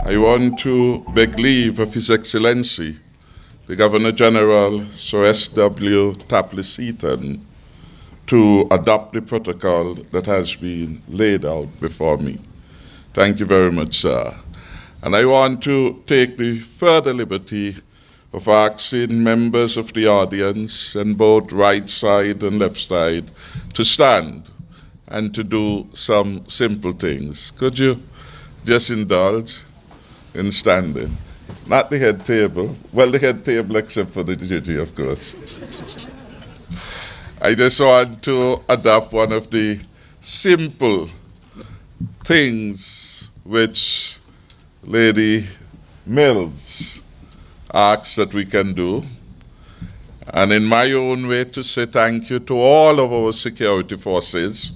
I want to beg leave of His Excellency, the Governor General, Sir S.W. Tapley Seaton, to adopt the protocol that has been laid out before me. Thank you very much, sir. And I want to take the further liberty of asking members of the audience on both right side and left side to stand and to do some simple things. Could you just indulge in standing? Not the head table. Well, the head table except for the duty, of course. I just want to adopt one of the simple things which Lady Mills asks that we can do, and in my own way to say thank you to all of our security forces,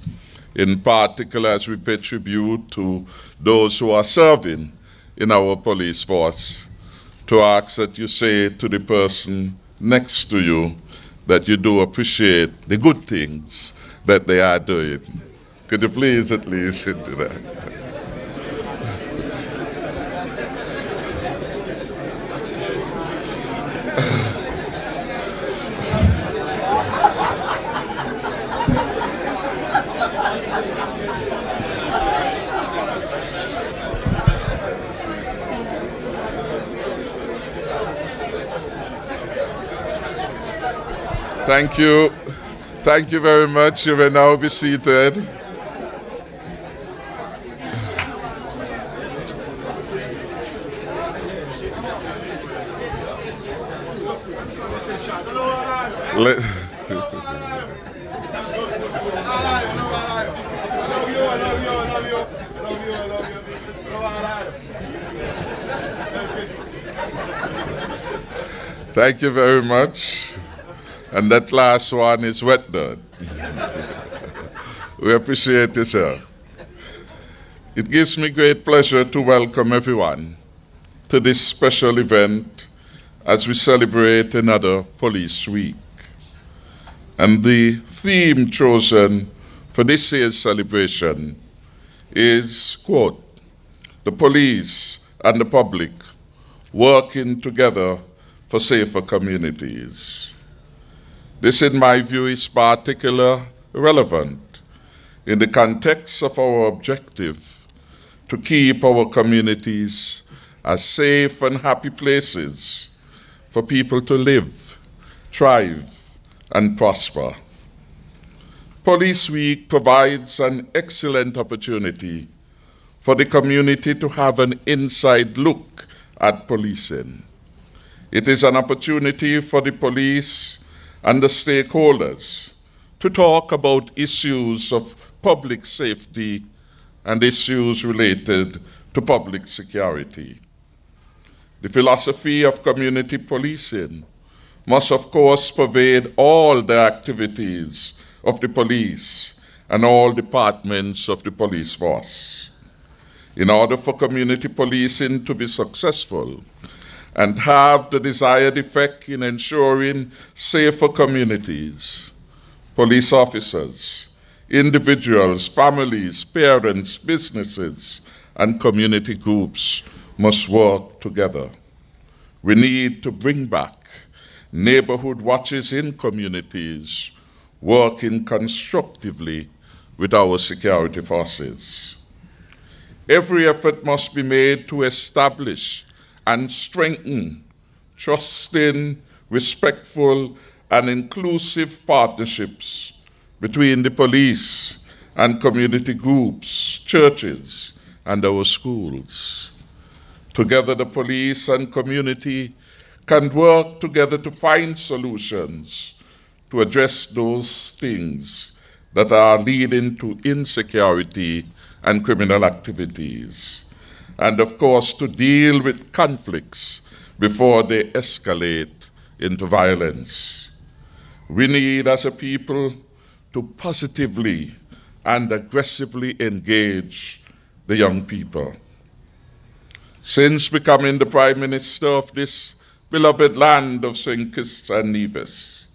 in particular as we pay tribute to those who are serving in our police force, to ask that you say to the person next to you that you do appreciate the good things that they are doing. Could you please at least do that? Thank you. Thank you very much. You may now be seated. Thank you very much. And that last one is wet done. We appreciate you, sir. It gives me great pleasure to welcome everyone to this special event as we celebrate another Police Week. And the theme chosen for this year's celebration is, quote, "The police and the public working together for safer communities." This, in my view, is particularly relevant in the context of our objective to keep our communities as safe and happy places for people to live, thrive, and prosper. Police Week provides an excellent opportunity for the community to have an inside look at policing. It is an opportunity for the police and the stakeholders to talk about issues of public safety and issues related to public security. The philosophy of community policing must, of course, pervade all the activities of the police and all departments of the police force. In order for community policing to be successful and have the desired effect in ensuring safer communities, police officers, individuals, families, parents, businesses, and community groups must work together. We need to bring back neighborhood watches in communities, working constructively with our security forces. Every effort must be made to establish and strengthen trusting, respectful, and inclusive partnerships between the police and community groups, churches, and our schools. Together, the police and community can work together to find solutions to address those things that are leading to insecurity and criminal activities, and of course to deal with conflicts before they escalate into violence. We need as a people to positively and aggressively engage the young people. Since becoming the Prime Minister of this beloved land of St. Kitts and Nevis,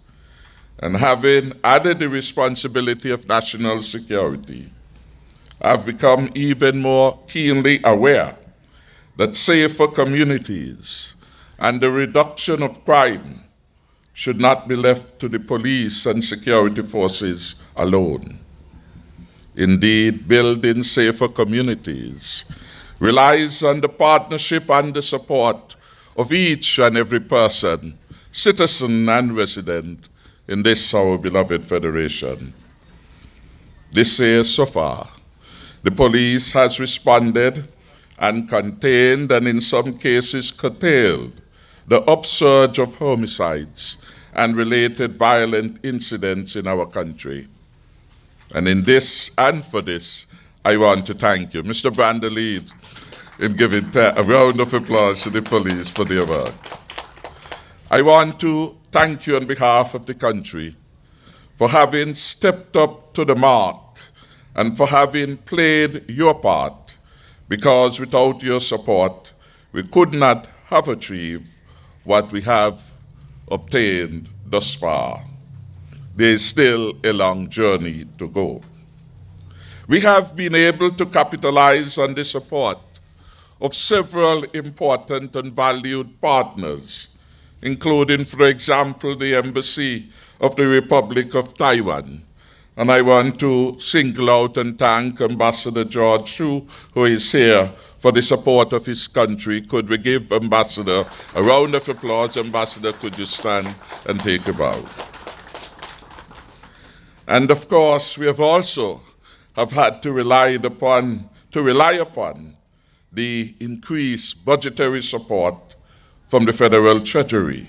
and having added the responsibility of national security, I've become even more keenly aware that safer communities and the reduction of crime should not be left to the police and security forces alone. Indeed, building safer communities relies on the partnership and the support of each and every person, citizen and resident in this our beloved federation. This year so far, the police has responded and contained and in some cases curtailed the upsurge of homicides and related violent incidents in our country. And in this and for this, I want to thank you. Mr. Brandelid, in giving a round of applause to the police for their work. I want to thank you on behalf of the country for having stepped up to the mark and for having played your part, because without your support, we could not have achieved what we have obtained thus far. There is still a long journey to go. We have been able to capitalize on the support of several important and valued partners, including, for example, the Embassy of the Republic of Taiwan. And I want to single out and thank Ambassador George Chu, who is here, for the support of his country. Could we give Ambassador a round of applause? Ambassador, could you stand and take a bow? And of course, we have also had to rely upon the increased budgetary support from the Federal Treasury.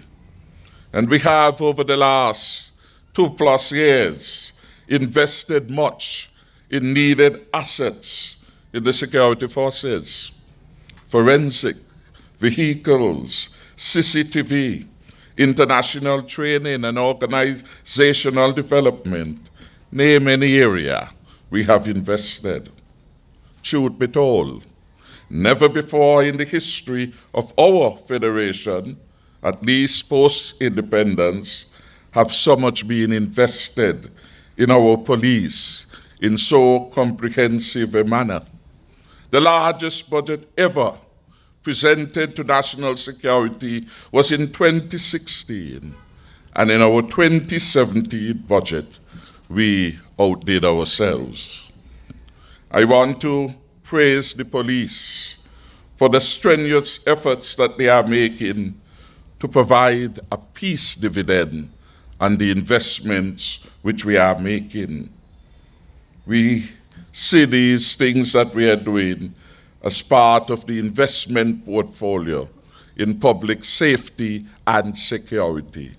And we have, over the last 2+ years, invested much in needed assets in the security forces, forensic, vehicles, CCTV, international training and organizational development. Name any area we have invested. Truth be told, never before in the history of our federation, at least post-independence, have so much been invested in our police in so comprehensive a manner. The largest budget ever presented to national security was in 2016, and in our 2017 budget, we outdid ourselves. I want to praise the police for the strenuous efforts that they are making to provide a peace dividend on the investments which we are making. We see these things that we are doing as part of the investment portfolio in public safety and security.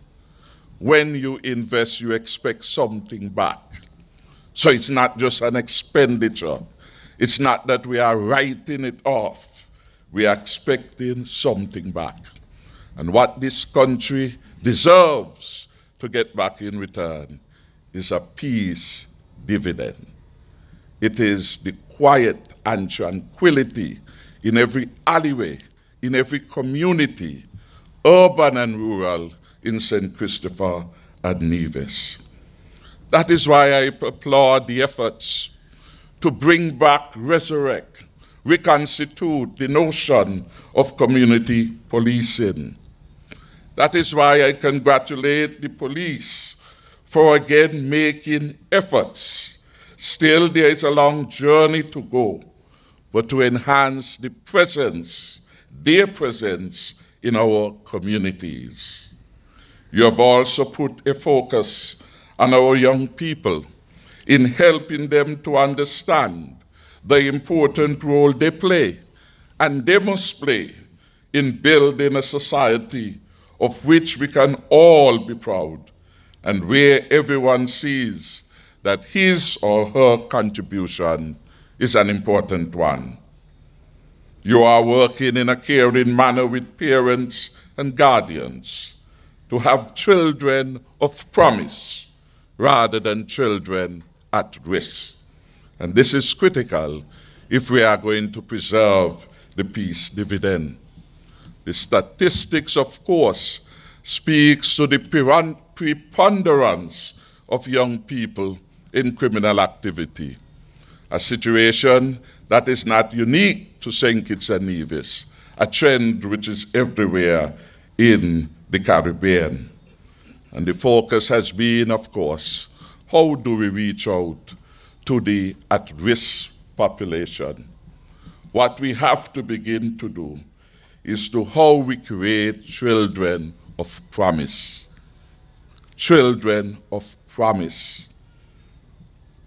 When you invest, you expect something back. So it's not just an expenditure. It's not that we are writing it off. We are expecting something back. And what this country deserves to get back in return is a peace dividend. It is the quiet and tranquility in every alleyway, in every community, urban and rural, in St. Christopher and Nevis. That is why I applaud the efforts to bring back, resurrect, reconstitute the notion of community policing. That is why I congratulate the police for again making efforts. Still, there is a long journey to go, but to enhance the presence, their presence in our communities. You have also put a focus on our young people in helping them to understand the important role they play, and they must play, in building a society of which we can all be proud, and where everyone sees that his or her contribution is an important one. You are working in a caring manner with parents and guardians to have children of promise rather than children at risk. And this is critical if we are going to preserve the peace dividend. The statistics, of course, speaks to the preponderance of young people in criminal activity, a situation that is not unique to St. Kitts and Nevis, a trend which is everywhere in the Caribbean. And the focus has been, of course, how do we reach out to the at-risk population? What we have to begin to do is to how we create children of promise. Children of promise.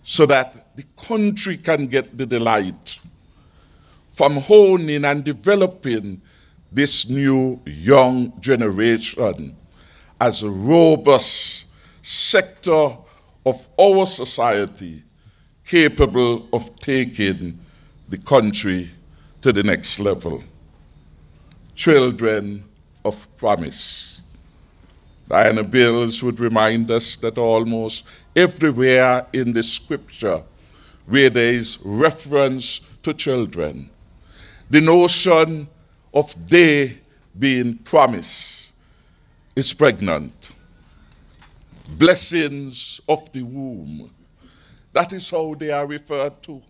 So that the country can get the delight from honing and developing this new young generation as a robust sector of our society capable of taking the country to the next level. Children of promise. Diana Bills would remind us that almost everywhere in the scripture where there is reference to children, the notion of they being promised is pregnant. Blessings of the womb. That is how they are referred to.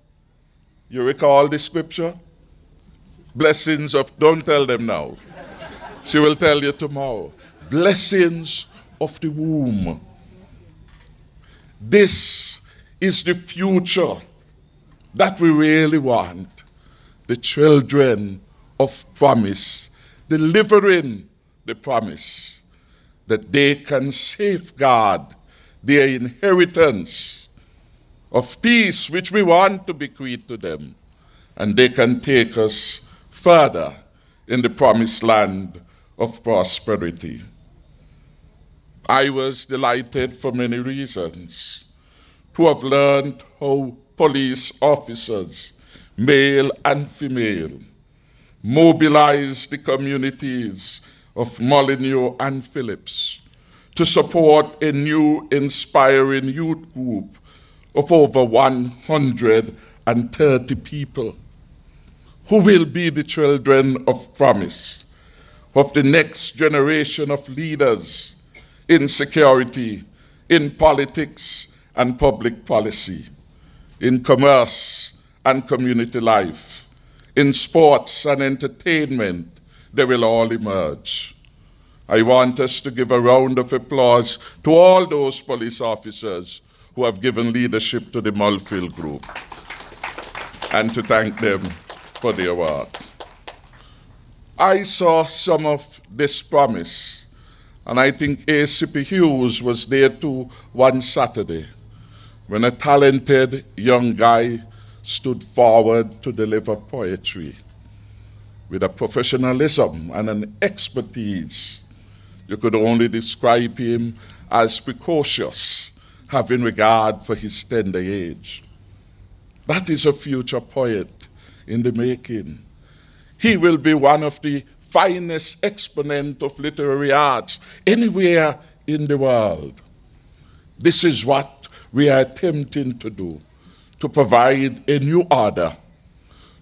You recall the scripture? Blessings of, don't tell them now. She will tell you tomorrow. Blessings of the womb. This is the future that we really want. The children of promise, delivering the promise that they can safeguard their inheritance of peace which we want to bequeath to them, and they can take us further in the promised land of prosperity. I was delighted for many reasons to have learned how police officers, male and female, mobilized the communities of Molineux and Phillips to support a new inspiring youth group of over 130 people who will be the children of promise, of the next generation of leaders in security, in politics and public policy, in commerce and community life, in sports and entertainment. They will all emerge. I want us to give a round of applause to all those police officers who have given leadership to the Mulfield Group, and to thank them for their work. I saw some of this promise, and I think A.C.P. Hughes was there too one Saturday when a talented young guy stood forward to deliver poetry with a professionalism and an expertise. You could only describe him as precocious, having regard for his tender age. That is a future poet in the making. He will be one of the finest exponents of literary arts anywhere in the world. This is what we are attempting to do, to provide a new order,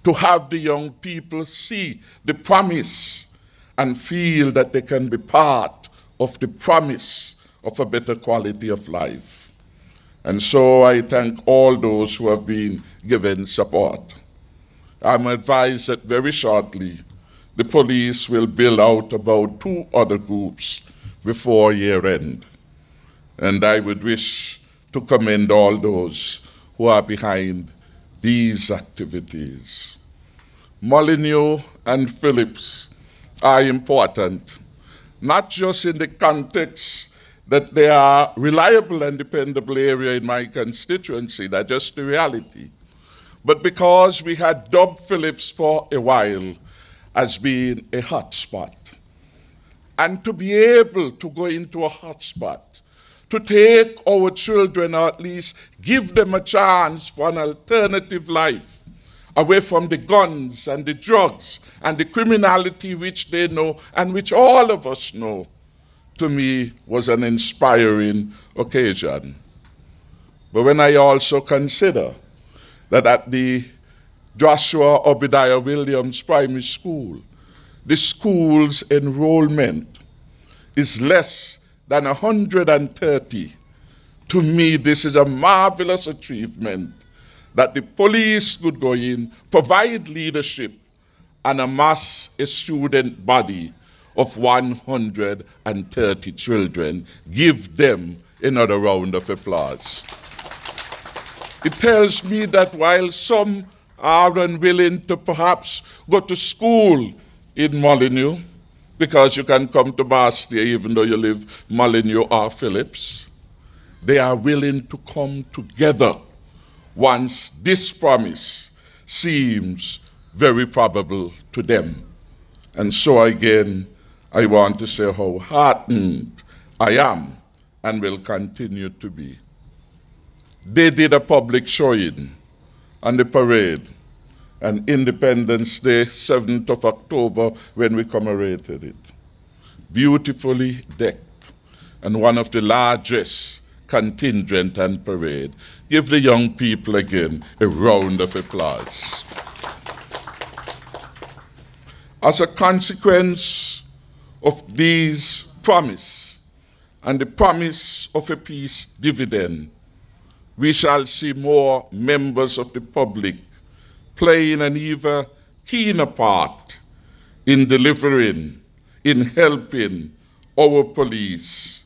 to have the young people see the promise and feel that they can be part of the promise of a better quality of life. And so I thank all those who have been given support. I'm advised that very shortly the police will build out about 2 other groups before year end. And I would wish to commend all those who are behind these activities. Molineux and Phillips are important, not just in the context that they are reliable and dependable area in my constituency, that's just the reality, but because we had dubbed Phillips for a while as being a hotspot. And to be able to go into a hotspot, to take our children, or at least give them a chance for an alternative life, away from the guns and the drugs and the criminality which they know and which all of us know, to me was an inspiring occasion. But when I also consider that at the Joshua Obadiah Williams Primary School, the school's enrollment is less than 130. To me, this is a marvelous achievement that the police could go in, provide leadership, and amass a student body of 130 children. Give them another round of applause. It tells me that while some are unwilling to perhaps go to school in Molyneux, because you can come to Bastia even though you live Molyneux or Phillips, they are willing to come together once this promise seems very probable to them. And so again, I want to say how heartened I am and will continue to be. They did a public showing on the parade on Independence Day, 7th of October, when we commemorated it. Beautifully decked, and one of the largest contingent and parade. Give the young people again a round of applause. As a consequence of these promise and the promise of a peace dividend, we shall see more members of the public playing an even keener part in delivering, in helping our police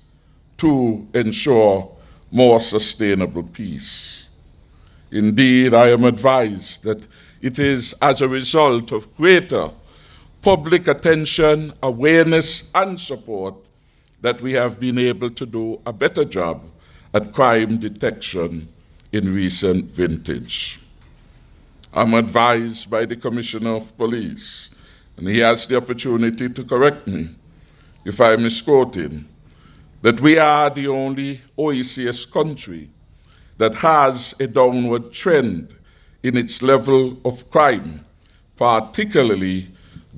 to ensure more sustainable peace. Indeed, I am advised that it is as a result of greater public attention, awareness, and support that we have been able to do a better job at crime detection in recent vintage. I'm advised by the Commissioner of Police, and he has the opportunity to correct me if I misquote him, that we are the only OECS country that has a downward trend in its level of crime, particularly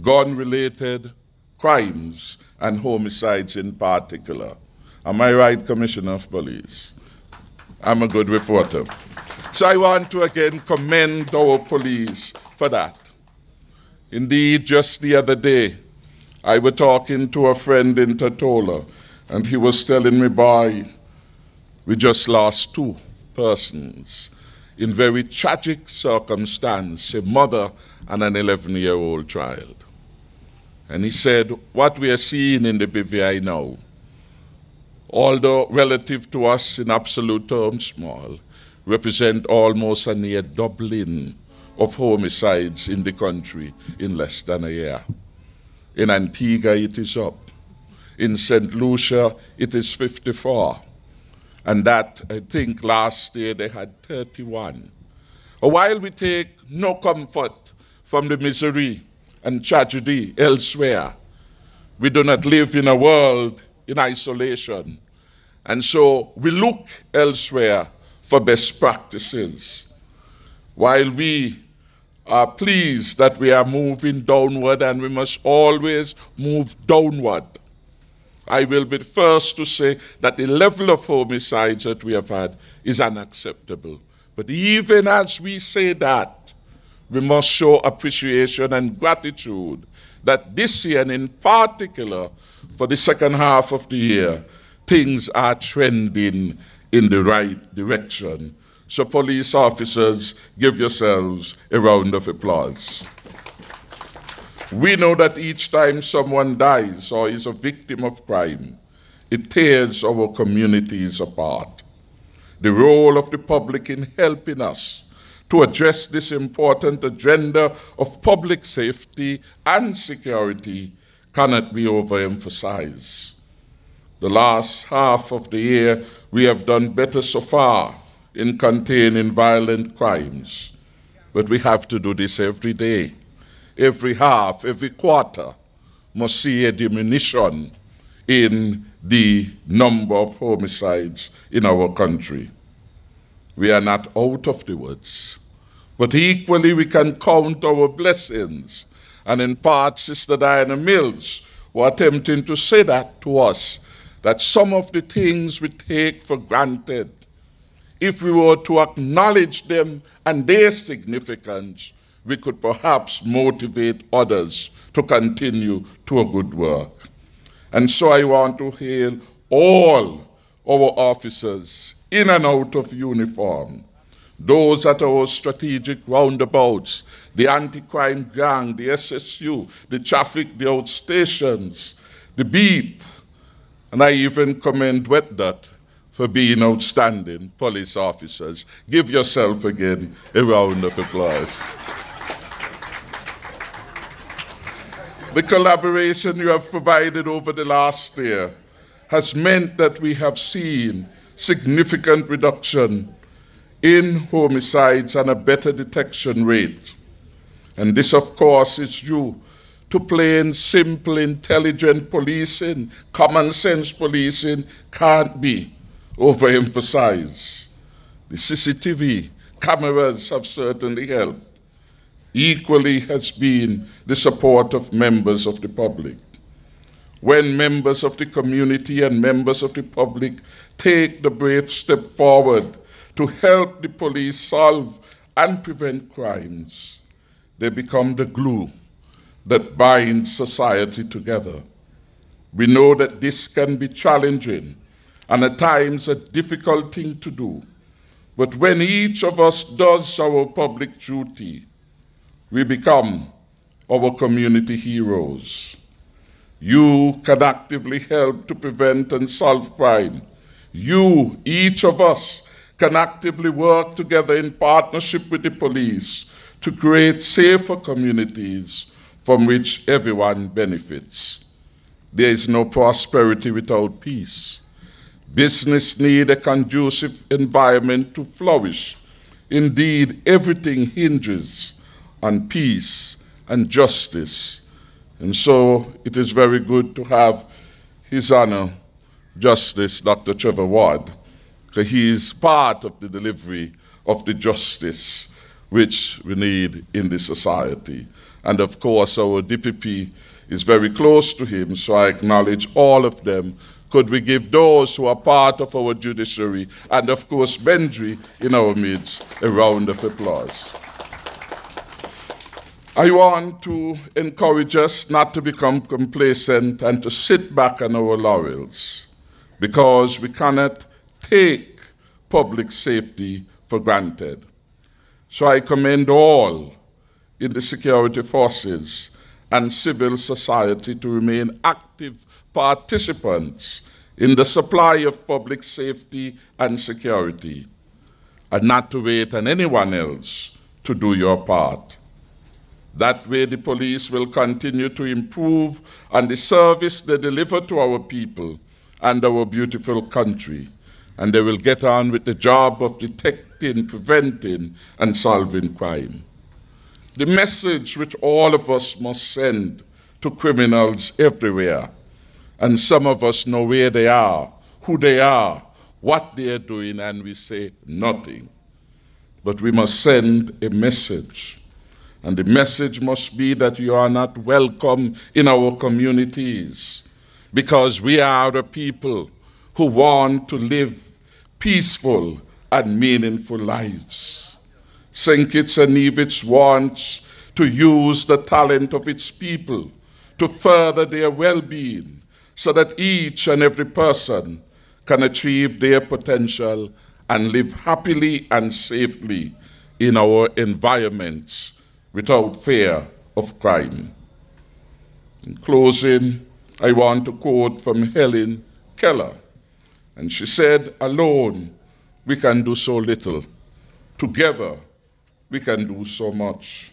gun-related crimes and homicides in particular. Am I right, Commissioner of Police? I'm a good reporter. So I want to again commend our police for that. Indeed, just the other day, I was talking to a friend in Totola, and he was telling me, boy, we just lost 2 persons in very tragic circumstance, a mother and an 11-year-old child. And he said, what we are seeing in the BVI now, although relative to us in absolute terms small, represent almost a near doubling of homicides in the country in less than a year. In Antigua, it is up. In St. Lucia, it is 54. And that, I think, last year they had 31. While we take no comfort from the misery and tragedy elsewhere, we do not live in a world in isolation. And so we look elsewhere for best practices. While we are pleased that we are moving downward, and we must always move downward, I will be the first to say that the level of homicides that we have had is unacceptable. But even as we say that, we must show appreciation and gratitude that this year, and in particular for the second half of the year, things are trending in the right direction. So police officers, give yourselves a round of applause. We know that each time someone dies or is a victim of crime, it tears our communities apart. The role of the public in helping us to address this important agenda of public safety and security cannot be overemphasized. The last half of the year, we have done better so far in containing violent crimes, but we have to do this every day. Every half, every quarter must see a diminution in the number of homicides in our country. We are not out of the woods, but equally we can count our blessings. And in part, Sister Diana Mills was attempting to say that to us, that some of the things we take for granted, if we were to acknowledge them and their significance, we could perhaps motivate others to continue to a good work. And so I want to hail all our officers in and out of uniform those at our strategic roundabouts, the anti-crime gang, the SSU, the traffic, the outstations, the beat, and I even commend Wet Dot for being outstanding police officers. Give yourself again a round of applause. The collaboration you have provided over the last year has meant that we have seen significant reduction in homicides and a better detection rate. And this, of course, is due to plain, simple, intelligent policing. Common sense policing can't be overemphasized. The CCTV cameras have certainly helped. Equally has been the support of members of the public. When members of the community and members of the public take the brave step forward to help the police solve and prevent crimes, they become the glue that binds society together. We know that this can be challenging and at times a difficult thing to do, but when each of us does our public duty, we become our community heroes. You can actively help to prevent and solve crime. You, each of us, can actively work together in partnership with the police to create safer communities from which everyone benefits. There is no prosperity without peace. Business needs a conducive environment to flourish. Indeed, everything hinges on peace and justice. And so it is very good to have His Honor, Justice Dr. Trevor Ward, because he is part of the delivery of the justice which we need in the society. And of course, our DPP is very close to him, so I acknowledge all of them. Could we give those who are part of our judiciary, and of course Benji in our midst, a round of applause. I want to encourage us not to become complacent and to sit back on our laurels, because we cannot take public safety for granted. So I commend all in the security forces and civil society to remain active participants in the supply of public safety and security, and not to wait on anyone else to do your part. That way the police will continue to improve on the service they deliver to our people and our beautiful country, and they will get on with the job of detecting, preventing, and solving crime. The message which all of us must send to criminals everywhere, and some of us know where they are, who they are, what they are doing, and we say nothing. But we must send a message. And the message must be that you are not welcome in our communities, because we are a people who want to live peaceful and meaningful lives. St. Kitts and Nevis wants to use the talent of its people to further their well-being, so that each and every person can achieve their potential and live happily and safely in our environments without fear of crime. In closing, I want to quote from Helen Keller, and she said, "Alone, we can do so little. Together, we can do so much."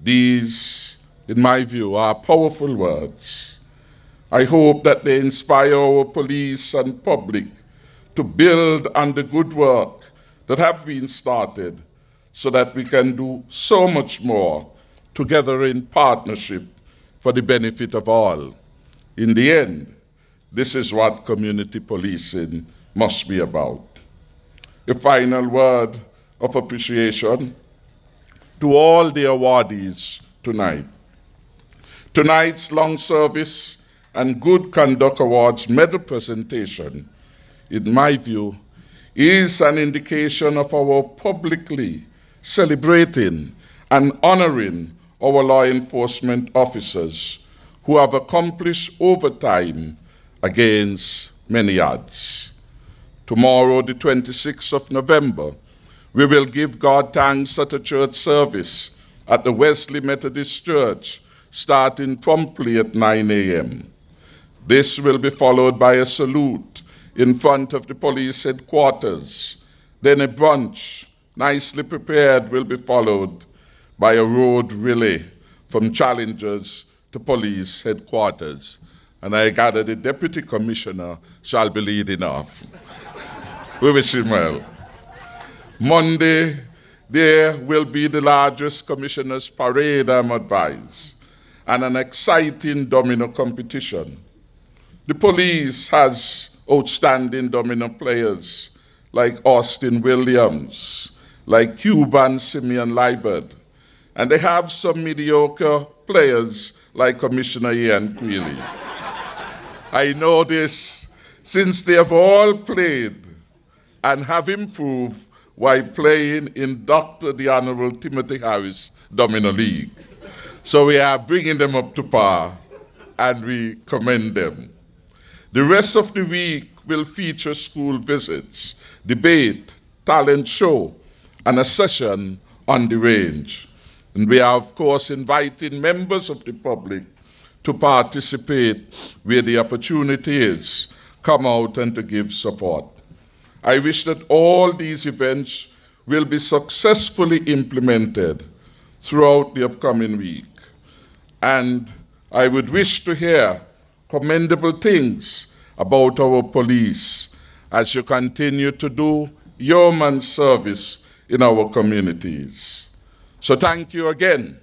These, in my view, are powerful words. I hope that they inspire our police and public to build on the good work that have been started, so that we can do so much more together in partnership for the benefit of all. In the end, this is what community policing must be about. A final word of appreciation to all the awardees tonight. Tonight's Long Service and Good Conduct Awards medal presentation, in my view, is an indication of our publicly celebrating and honoring our law enforcement officers who have accomplished overtime against many odds. Tomorrow, the 26th of November, We will give God thanks at a church service at the Wesley Methodist Church, starting promptly at 9 a.m. This will be followed by a salute in front of the police headquarters. Then a brunch, nicely prepared, will be followed by a road relay from Challengers to police headquarters. And I gather the Deputy Commissioner shall be leading off. We wish him well. Monday, there will be the largest Commissioners' Parade, I'm advised, and an exciting domino competition. The police has outstanding domino players like Austin Williams, like Cuban Simeon Liebert, and they have some mediocre players like Commissioner Ian Quealy. I know this since they have all played and have improved while playing in Dr. the Honorable Timothy Harris Domino League. So we are bringing them up to par, and we commend them. The rest of the week will feature school visits, debate, talent show, and a session on the range. And we are, of course, inviting members of the public to participate where the opportunity is, come out and to give support. I wish that all these events will be successfully implemented throughout the upcoming week. And I would wish to hear commendable things about our police as you continue to do yeoman's service in our communities. So thank you again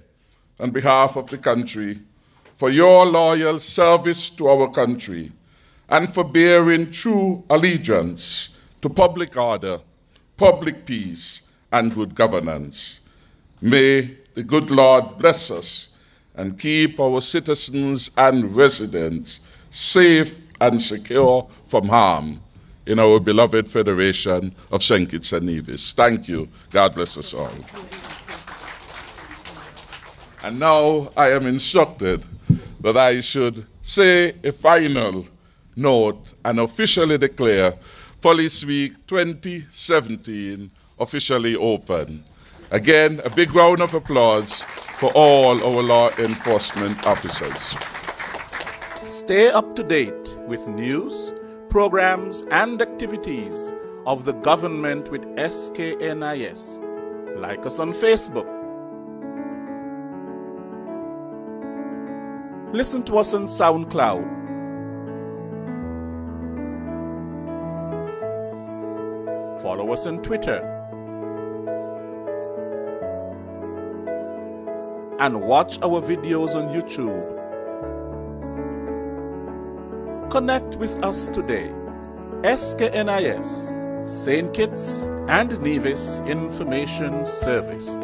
on behalf of the country for your loyal service to our country and for bearing true allegiance to public order, public peace, and good governance. May the good Lord bless us and keep our citizens and residents safe and secure from harm in our beloved Federation of St. Kitts and Nevis. Thank you. God bless us all. And now I am instructed that I should say a final note and officially declare Police Week 2017 officially open. Again, a big round of applause for all our law enforcement officers. Stay up to date with news, programs, and activities of the government with SKNIS. Like us on Facebook. Listen to us on SoundCloud. Follow us on Twitter. And watch our videos on YouTube. Connect with us today. SKNIS, St. Kitts and Nevis Information Service.